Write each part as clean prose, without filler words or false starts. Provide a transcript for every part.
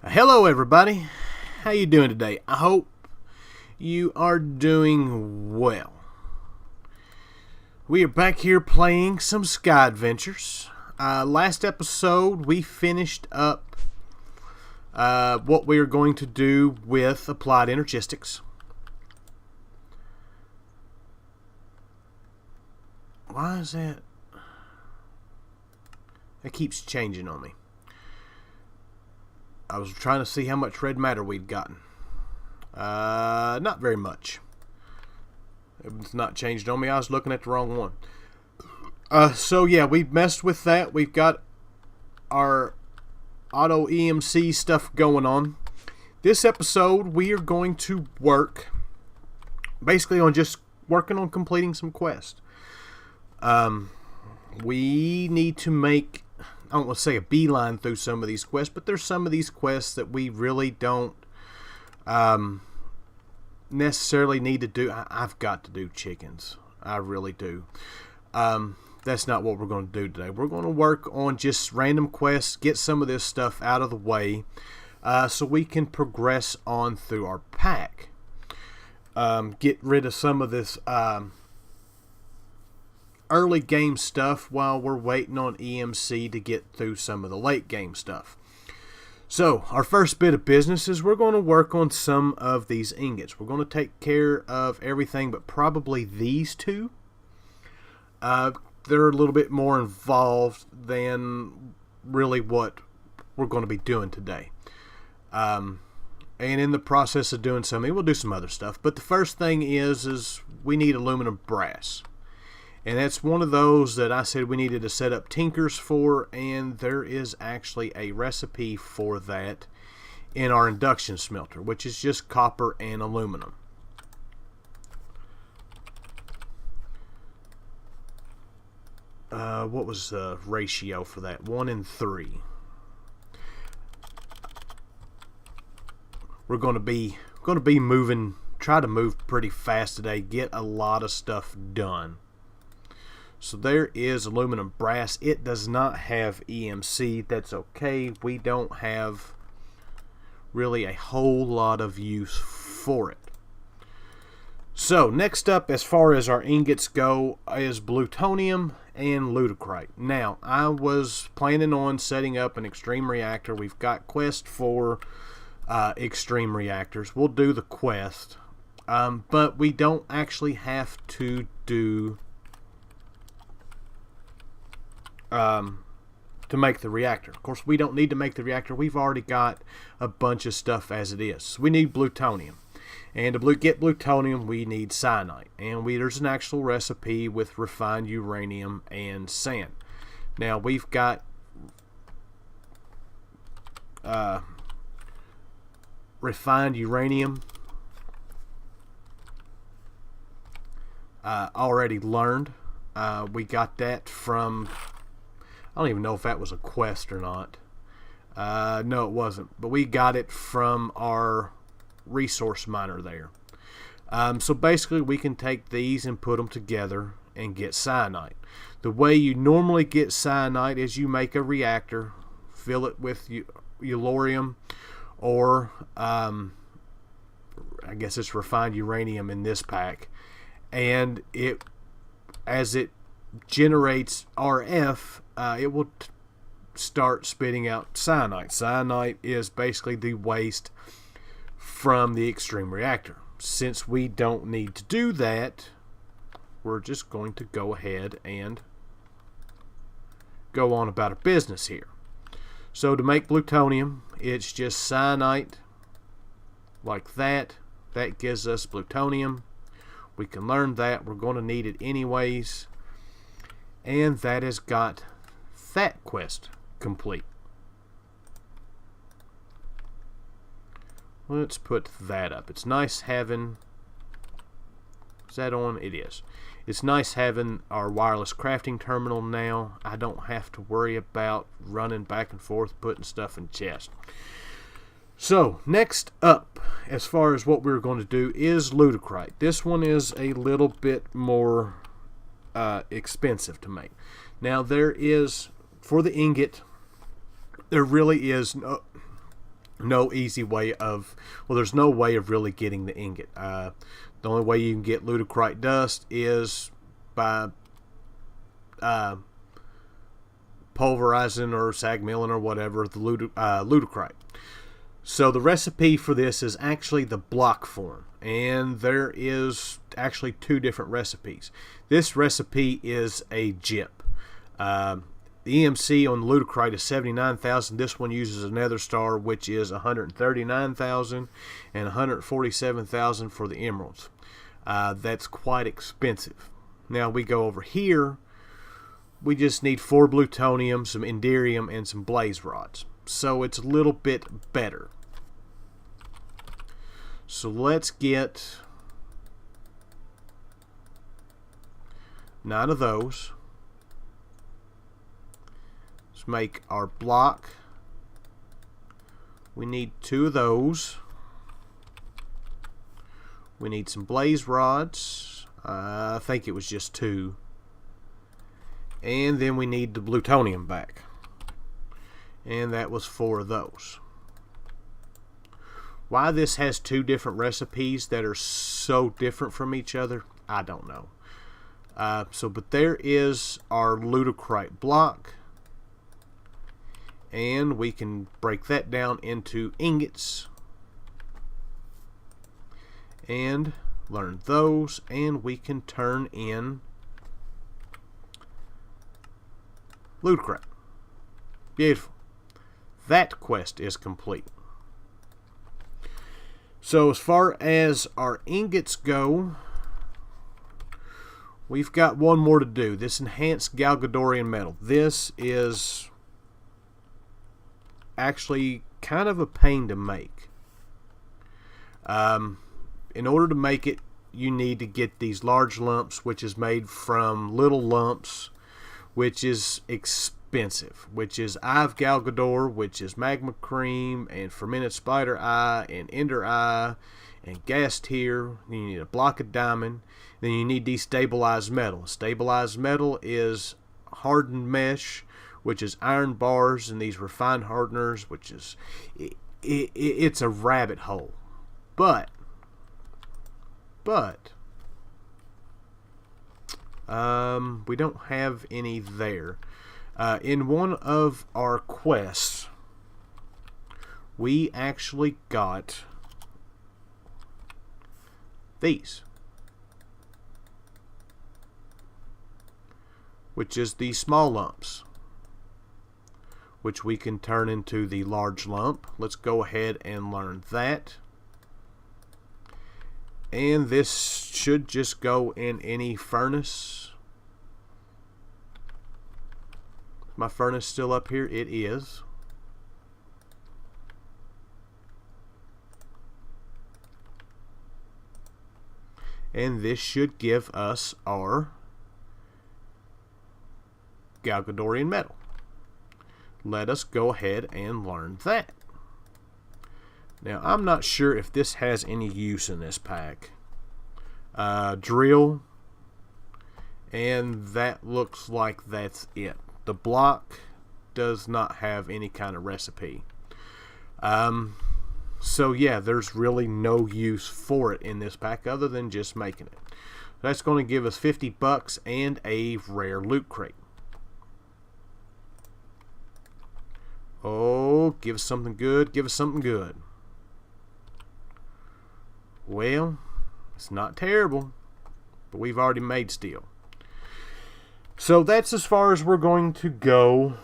Hello everybody, how you doing today? I hope you are doing well. We are back here playing some Sky Adventures. Last episode we finished up what we are going to do with applied energistics. Why is that? That keeps changing on me. I was trying to see how much red matter we'd gotten. Not very much. It's not changed on me. I was looking at the wrong one. So yeah, we messed with that. We've got our auto EMC stuff going on. This episode, we are going to work basically on just working on completing some quests. We need to make, I don't want to say a beeline through some of these quests, but there's some of these quests that we really don't necessarily need to do. I've got to do chickens. I really do. That's not what we're going to do today. We're going to work on just random quests, get some of this stuff out of the way so we can progress on through our pack. Get rid of some of this early game stuff while we're waiting on EMC to get through some of the late game stuff. So our first bit of business is we're going to work on some of these ingots. We're going to take care of everything but probably these two. They're a little bit more involved than really what we're going to be doing today. And in the process of doing something, we'll do some other stuff. But the first thing is we need aluminum brass. And that's one of those that I said we needed to set up tinkers for, and there is actually a recipe for that in our induction smelter, which is just copper and aluminum. What was the ratio for that? 1:3. We're going to be moving, try to move pretty fast today, get a lot of stuff done. So there is aluminum brass. It does not have EMC. That's okay. We don't have really a whole lot of use for it. So next up, as far as our ingots go, is plutonium and ludicrite. Now, I was planning on setting up an extreme reactor. We've got quest for extreme reactors. We'll do the quest, but we don't actually have to do to make the reactor. Of course, we don't need to make the reactor. We've already got a bunch of stuff as it is. We need plutonium. And to get plutonium, we need cyanide. And there's an actual recipe with refined uranium and sand. Now, we've got refined uranium already learned. We got that from, I don't even know if that was a quest or not. No, it wasn't. But we got it from our resource miner there. So basically we can take these and put them together and get cyanide. The way you normally get cyanide is you make a reactor, fill it with uranium, or I guess it's refined uranium in this pack, and as it generates RF, it will start spitting out cyanide. Cyanide is basically the waste from the extreme reactor. Since we don't need to do that, we're just going to go ahead and go on about our business here. So to make plutonium, it's just cyanide like that. That gives us plutonium. We can learn that. We're going to need it anyways. And that has got that quest complete. Let's put that up. It's nice having... Is that on? It is. It's nice having our wireless crafting terminal now. I don't have to worry about running back and forth, putting stuff in chest. So, next up, as far as what we're going to do, is ludicrite. This one is a little bit more expensive to make. Now, there is, for the ingot, there really is no... no easy way of, well, there's no way of really getting the ingot. The only way you can get ludocrite dust is by pulverizing or sag milling or whatever the ludocrite. So the recipe for this is actually the block form, and there is actually two different recipes. This recipe is a JIP. The EMC on the ludocrite is 79,000. This one uses a nether star, which is 139,000, and 147,000 for the emeralds. That's quite expensive. Now we go over here. We just need 4 plutonium, some enderium, and some blaze rods. So it's a little bit better. So let's get 9 of those. Let's make our block. We need 2 of those. We need some blaze rods. I think it was just 2. And then we need the plutonium back. And that was 4 of those. Why this has 2 different recipes that are so different from each other, I don't know. But there is our ludocrite block. And we can break that down into ingots. And learn those. And we can turn in ludocrite. Beautiful. That quest is complete. So as far as our ingots go, we've got one more to do. This enhanced Galgadorian metal. This is actually kind of a pain to make. In order to make it, you need to get these large lumps, which is made from little lumps, which is expensive, which is Eye of Galgador, which is magma cream, and fermented spider eye, and ender eye, and gas tier. Then you need a block of diamond. Then you need destabilized metal. Stabilized metal is hardened mesh, which is iron bars, and these refined hardeners, which is it's a rabbit hole. But we don't have any there. In one of our quests, we actually got these, which is the small lumps, which we can turn into the large lump. Let's go ahead and learn that. And this should just go in any furnace. My furnace still up here? It is. And this should give us our Galgadorian metal. Let us go ahead and learn that. Now, I'm not sure if this has any use in this pack. Drill. And that looks like that's it. The block does not have any kind of recipe. So yeah, there's really no use for it in this pack other than just making it. That's going to give us $50 and a rare loot crate. Oh, give us something good. Give us something good. Well, it's not terrible, but we've already made steel. So that's as far as we're going to go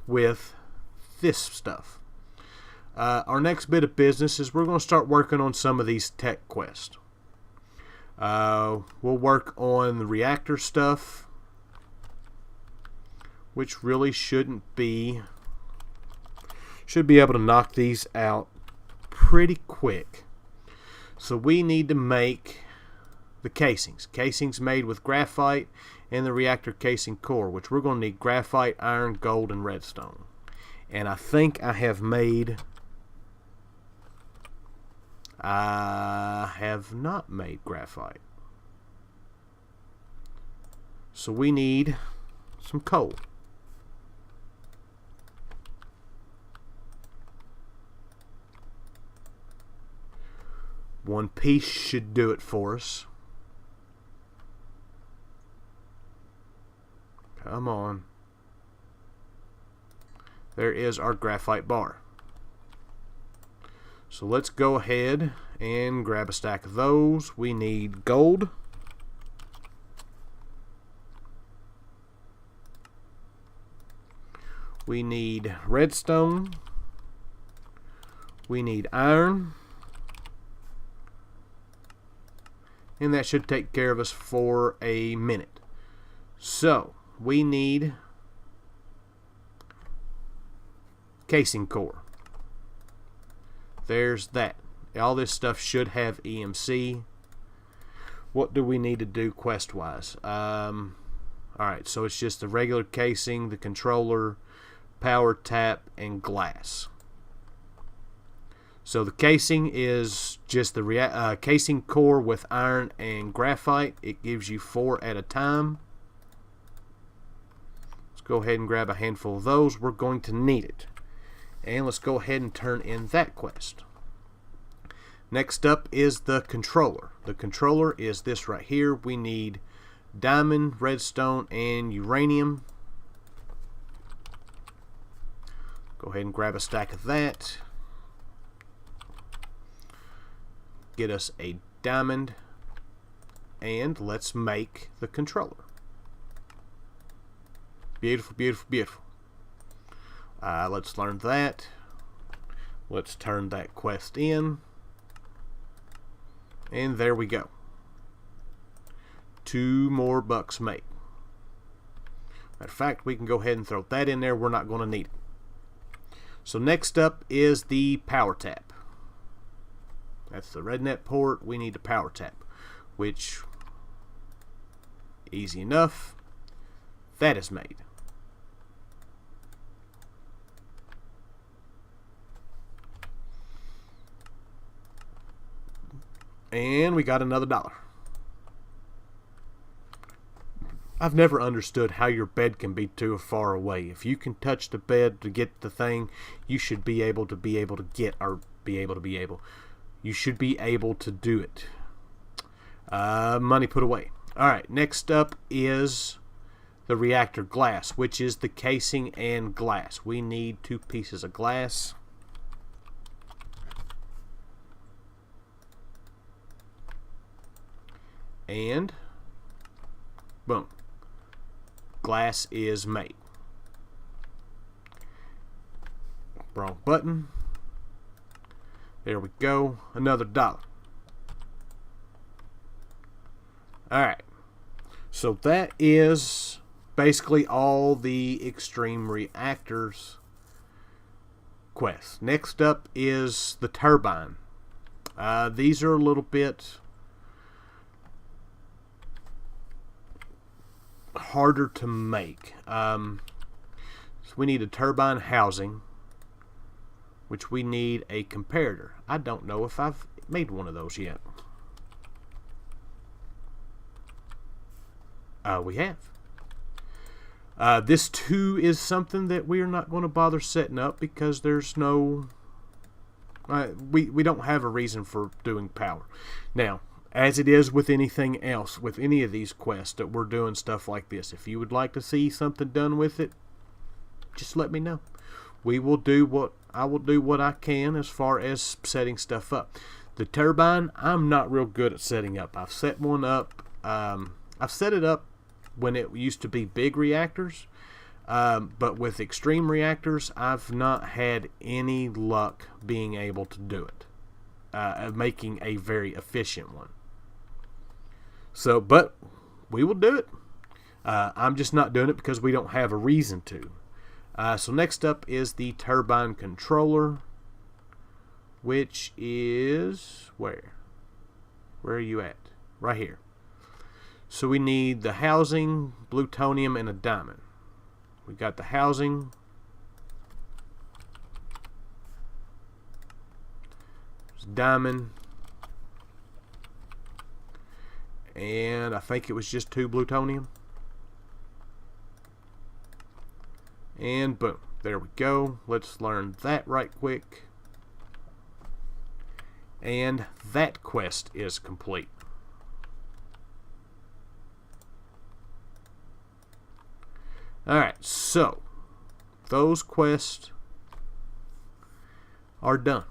with this stuff. Our next bit of business is we're going to start working on some of these tech quests. We'll work on the reactor stuff, which really should be able to knock these out pretty quick. So we need to make the casings. Casings made with graphite and the reactor casing core, which we're going to need graphite, iron, gold, and redstone. And I think I have made... I have not made graphite. So we need some coal. One piece should do it for us. Come on. There is our graphite bar. So let's go ahead and grab a stack of those. We need gold. We need redstone. We need iron. And that should take care of us for a minute. So, we need casing core. There's that. All this stuff should have EMC. What do we need to do quest-wise? Alright, so it's just the regular casing, the controller, power tap, and glass. So the casing is just the casing core with iron and graphite. It gives you 4 at a time. Let's go ahead and grab a handful of those. We're going to need it. And let's go ahead and turn in that quest. Next up is the controller. The controller is this right here. We need diamond, redstone, and uranium. Go ahead and grab a stack of that. Get us a diamond. And let's make the controller. Beautiful, beautiful, beautiful. Let's learn that. Let's turn that quest in. And there we go. 2 more bucks made. Matter of fact, we can go ahead and throw that in there. We're not going to need it. So next up is the power tap. That's the RedNet port. We need the power tap, which, easy enough. That is made. And we got another $1. I've never understood how your bed can be too far away. If you can touch the bed to get the thing, you should be able to get, or you should be able to do it. Money put away. Alright, next up is the reactor glass, which is the casing and glass. We need 2 pieces of glass. And boom, glass is made. Wrong button. There we go, another $1. Alright, so that is basically all the extreme reactors quests. Next up is the turbine. These are a little bit harder to make. So we need a turbine housing, which we need a comparator. I don't know if I've made one of those yet. We have. This too is something that we are not going to bother setting up because there's no we don't have a reason for doing power. Now, as it is with anything else, with any of these quests that we're doing stuff like this, if you would like to see something done with it, just let me know. I will do what I can as far as setting stuff up. The turbine, I'm not real good at setting up. I've set one up. I've set it up when it used to be big reactors, but with extreme reactors, I've not had any luck being able to do it, making a very efficient one. So, but we will do it. I'm just not doing it because we don't have a reason to. So next up is the turbine controller, which is where? Where are you at? Right here. So we need the housing, plutonium, and a diamond. We got the housing. There's diamond. And I think it was just 2 plutonium. And boom, there we go. Let's learn that right quick. And that quest is complete. Alright, so those quests are done.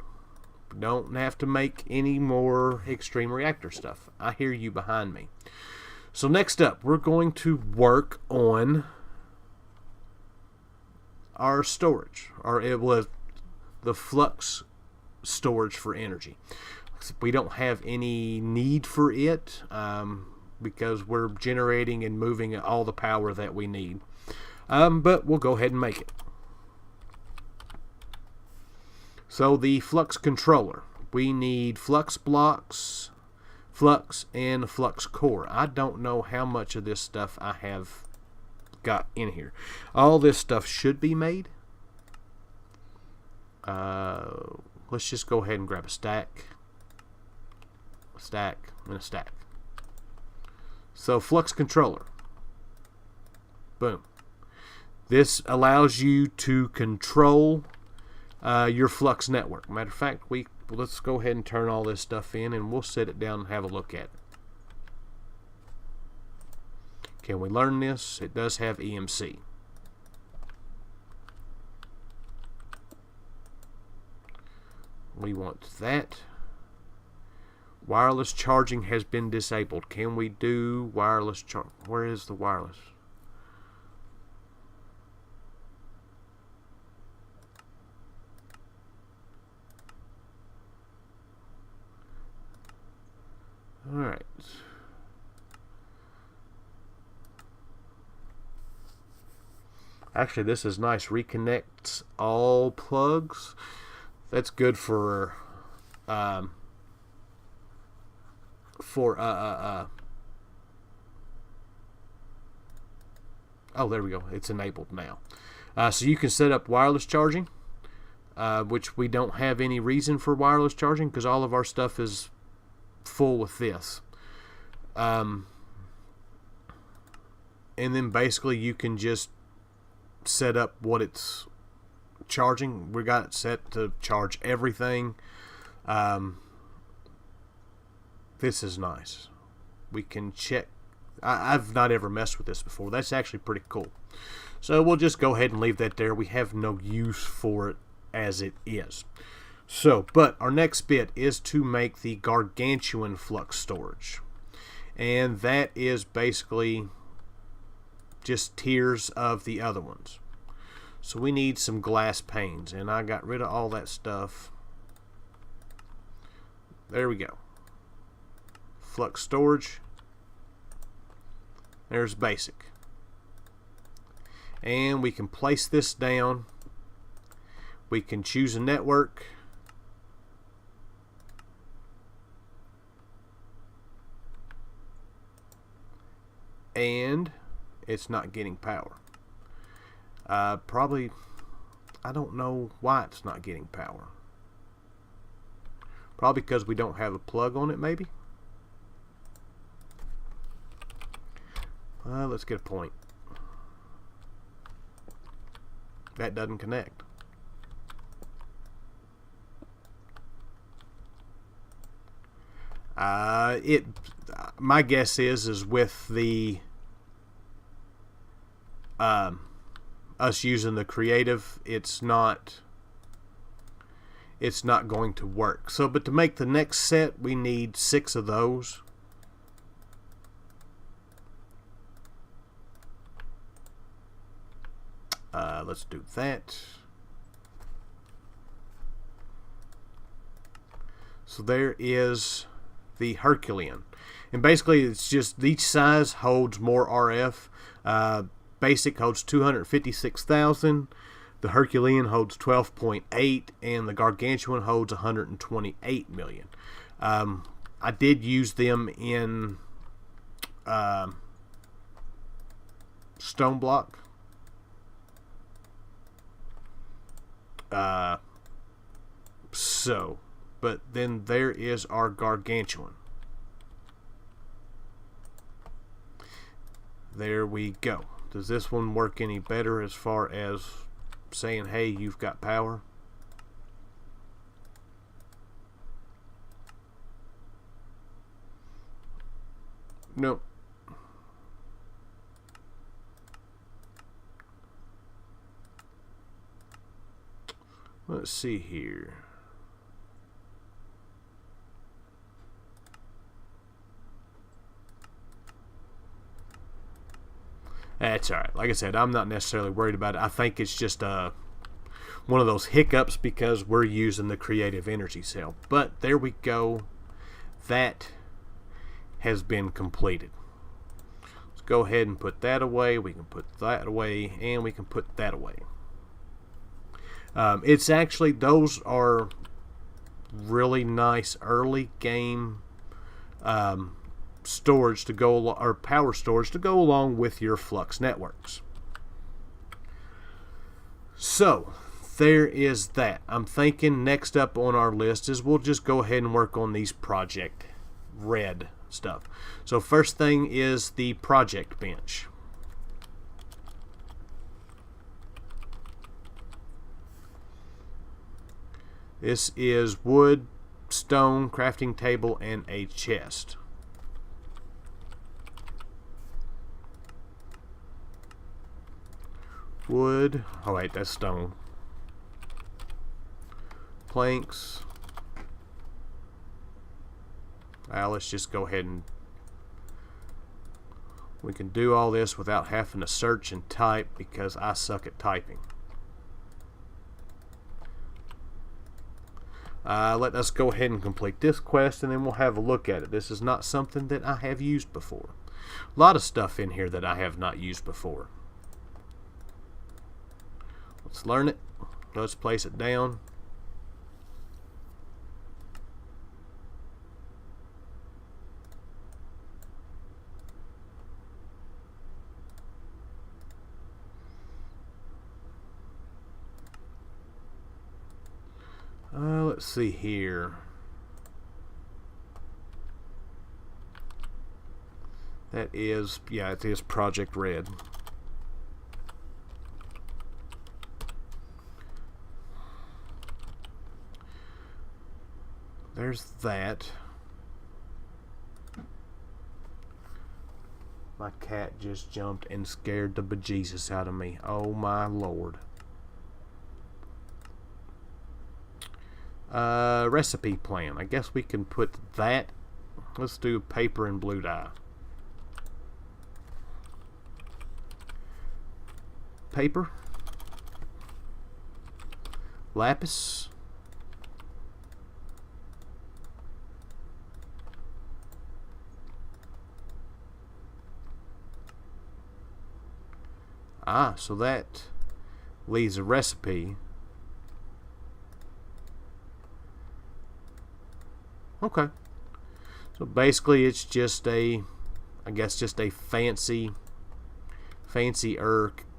Don't have to make any more extreme reactor stuff. I hear you behind me. So next up, we're going to work on our storage, or it was the flux storage for energy. We don't have any need for it because we're generating and moving all the power that we need. But we'll go ahead and make it. So the flux controller, we need flux blocks, flux, and flux core. I don't know how much of this stuff I have got in here. All this stuff should be made. Let's just go ahead and grab a stack, and a stack. So flux controller, boom. This allows you to control your flux network. Matter of fact, let's go ahead and turn all this stuff in, and we'll set it down and have a look at it. Can we learn this? It does have EMC. We want that. Wireless charging has been disabled. Can we do wireless charge? Where is the wireless? Alright. Actually, this is nice. Reconnects all plugs. That's good for oh, there we go. It's enabled now. So you can set up wireless charging, which we don't have any reason for wireless charging because all of our stuff is full with this. And then basically you can just set up what it's charging. We got it set to charge everything. This is nice. We can check. I've not ever messed with this before. That's actually pretty cool. So we'll just go ahead and leave that there. We have no use for it as it is. So, but our next bit is to make the gargantuan flux storage. And that is basically just tiers of the other ones. So we need some glass panes, and I got rid of all that stuff. There we go. Flux storage. There's basic. And we can place this down. We can choose a network. And it's not getting power. Probably, I don't know why it's not getting power. Probably because we don't have a plug on it, maybe. Let's get a point. That doesn't connect. My guess is with the us using the creative, it's not going to work. So, but to make the next set, we need 6 of those. Let's do that. So there is the Herculean, and basically it's just each size holds more RF. Basic holds 256,000. The Herculean holds 12.8, and the Gargantuan holds 128 million. I did use them in stone block. But then there is our Gargantuan. There we go. Does this one work any better as far as saying, hey, you've got power? Nope. Let's see here. That's alright. Like I said, I'm not necessarily worried about it. I think it's just one of those hiccups because we're using the creative energy cell. But there we go. That has been completed. Let's go ahead and put that away. We can put that away, and we can put that away. It's actually, those are really nice early game storage to go, or power storage to go along with your Flux networks. So there is that. I'm thinking next up on our list is we'll just go ahead and work on these project red stuff. So first thing is the project bench. This is wood, stone, crafting table, and a chest. Wood, oh wait, that's stone. Planks. Let's just go ahead and we can do all this without having to search and type because I suck at typing. Let us go ahead and complete this quest and then we'll have a look at it. This is not something that I have used before. A lot of stuff in here that I have not used before. Let's learn it. Let's place it down. Let's see here. That is, yeah, it is Project Red. There's that. My cat just jumped and scared the bejesus out of me. Oh my lord. Recipe plan. I guess we can put that. Let's do paper and blue dye. Paper. Lapis. So that leaves a recipe. Okay. So basically it's just a, I guess just a fancier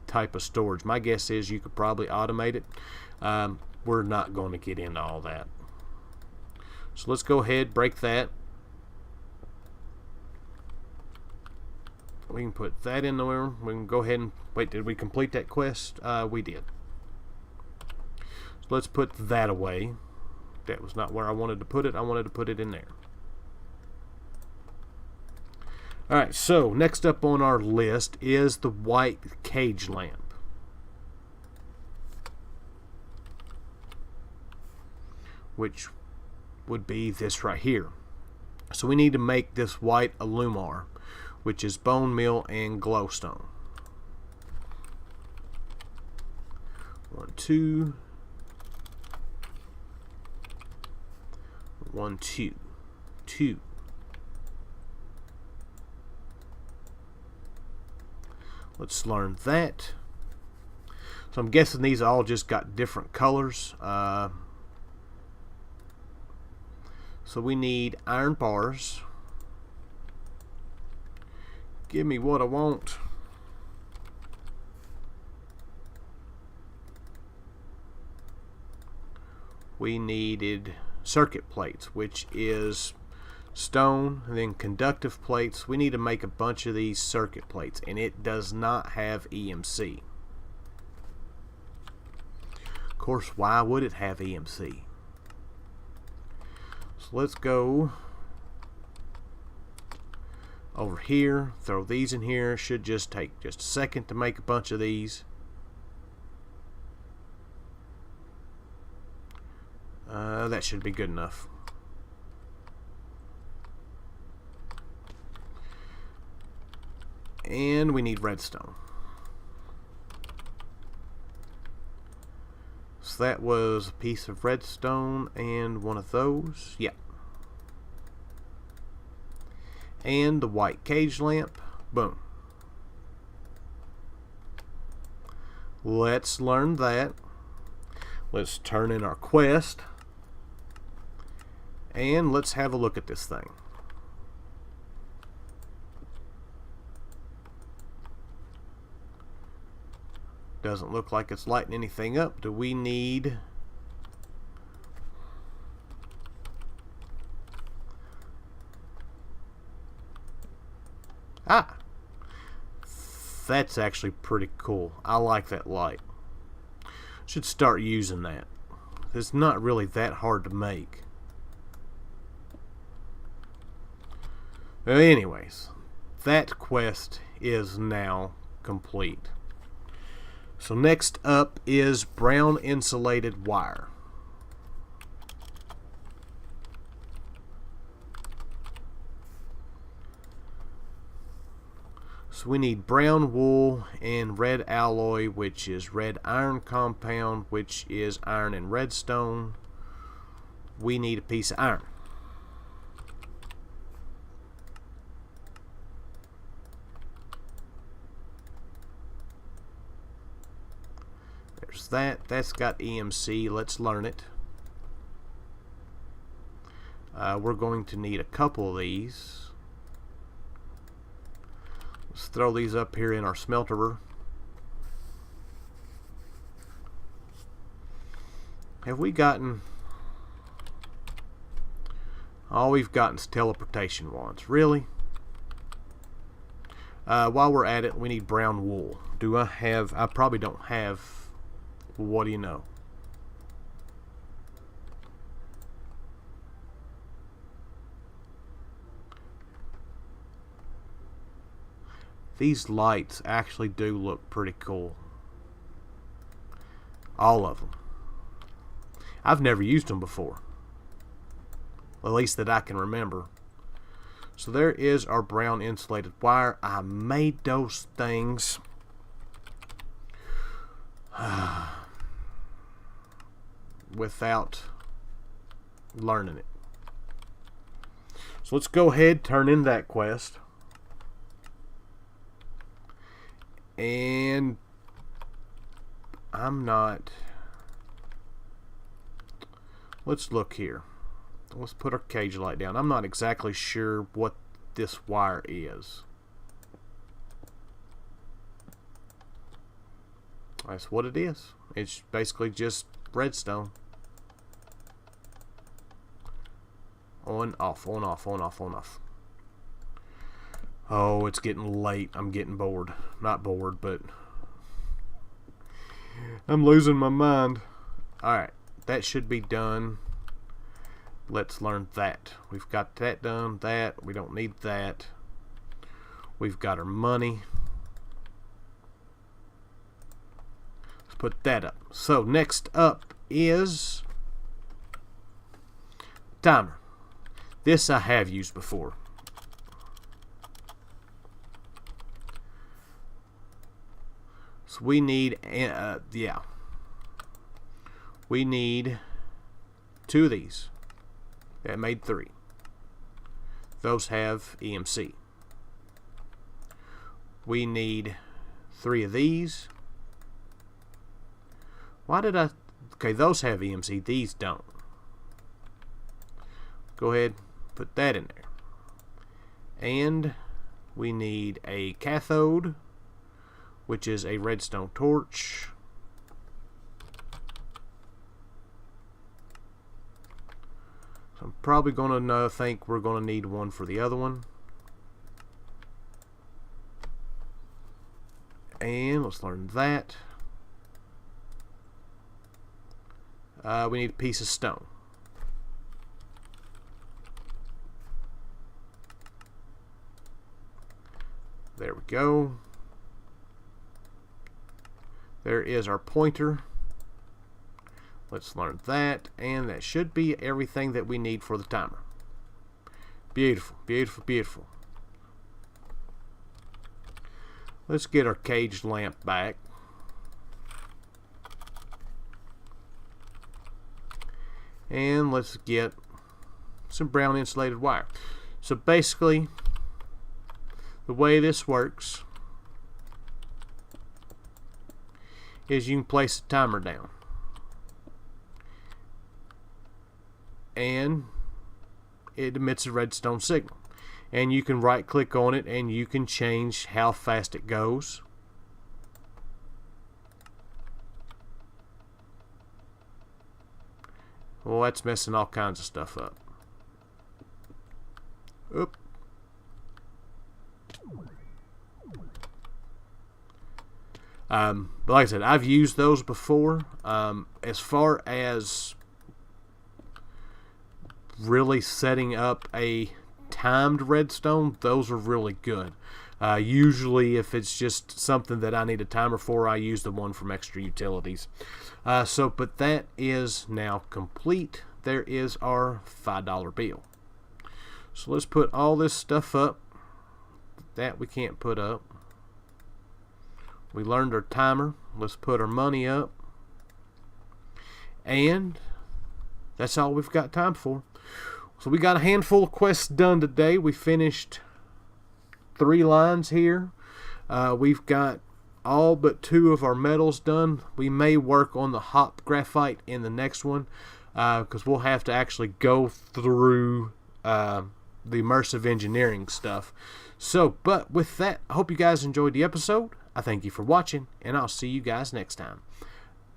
type of storage. My guess is you could probably automate it. We're not going to get into all that. So let's go ahead, break that. We can put that in there. We can go ahead and wait. Did we complete that quest? We did. So let's put that away. That was not where I wanted to put it. I wanted to put it in there. Alright, so next up on our list is the white cage lamp. Which would be this right here. So we need to make this white alumar, which is bone meal and glowstone. 1, 2. 1, 2. 2. Let's learn that. So I'm guessing these all just got different colors. So we need iron bars. Give me what I want. We needed circuit plates, which is stone, and then conductive plates. We need to make a bunch of these circuit plates, and it does not have EMC. Of course, why would it have EMC? So let's go over here. Throw these in here. Should just take just a second to make a bunch of these. That should be good enough. And we need redstone. So that was a piece of redstone and one of those. Yeah. And the white cage lamp. Boom. Let's learn that. Let's turn in our quest. And let's have a look at this thing. Doesn't look like it's lighting anything up. Do we need... Ah! That's actually pretty cool. I like that light. Should start using that. It's not really that hard to make. Anyways, that quest is now complete. So next up is brown insulated wire. So we need brown wool and red alloy, which is red iron compound, which is iron and redstone. We need a piece of iron. There's that. That's got EMC. Let's learn it. We're going to need a couple of these. Let's throw these up here in our smelterer. Have we gotten... All we've gotten is teleportation wands. Really? While we're at it, we need brown wool. Do I have... I probably don't have... What do you know? These lights actually do look pretty cool. All of them. I've never used them before. At least that I can remember. So there is our brown insulated wire. I made those things. Without learning it. So let's go ahead, turn in that quest. And I'm not... Let's look here. Let's put our cage light down. I'm not exactly sure what this wire is. That's what it is. It's basically just redstone. On, off, on, off, on, off, on, off. Oh, it's getting late. I'm getting bored. Not bored, but I'm losing my mind. Alright, that should be done. Let's learn that. We've got that done. That. We don't need that. We've got our money. Let's put that up. So, next up is timer. This I have used before. So we need, yeah. We need 2 of these. That made 3. Those have EMC. We need 3 of these. Why did I... Okay, those have EMC. These don't. Go ahead, put that in there. And we need a cathode, which is a redstone torch. So I'm probably going to think we're going to need one for the other one. And let's learn that. We need a piece of stone. There we go. There is our pointer. Let's learn that, and that should be everything that we need for the timer. Beautiful, beautiful, beautiful. Let's get our caged lamp back. And let's get some brown insulated wire. So basically, the way this works is you can place a timer down. And it emits a redstone signal. And you can right click on it and you can change how fast it goes. Well, that's messing all kinds of stuff up. Oop. But like I said, I've used those before. As far as really setting up a timed redstone, those are really good. Usually if it's just something that I need a timer for, I use the one from Extra Utilities. But that is now complete. There is our $5 bill. So let's put all this stuff up that we can't put up. We learned our timer. Let's put our money up. And that's all we've got time for. So we got a handful of quests done today. We finished 3 lines here. We've got all but 2 of our metals done. We may work on the hop graphite in the next one, because we'll have to actually go through the immersive engineering stuff. But with that, I hope you guys enjoyed the episode. I thank you for watching, and I'll see you guys next time.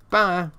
Bye.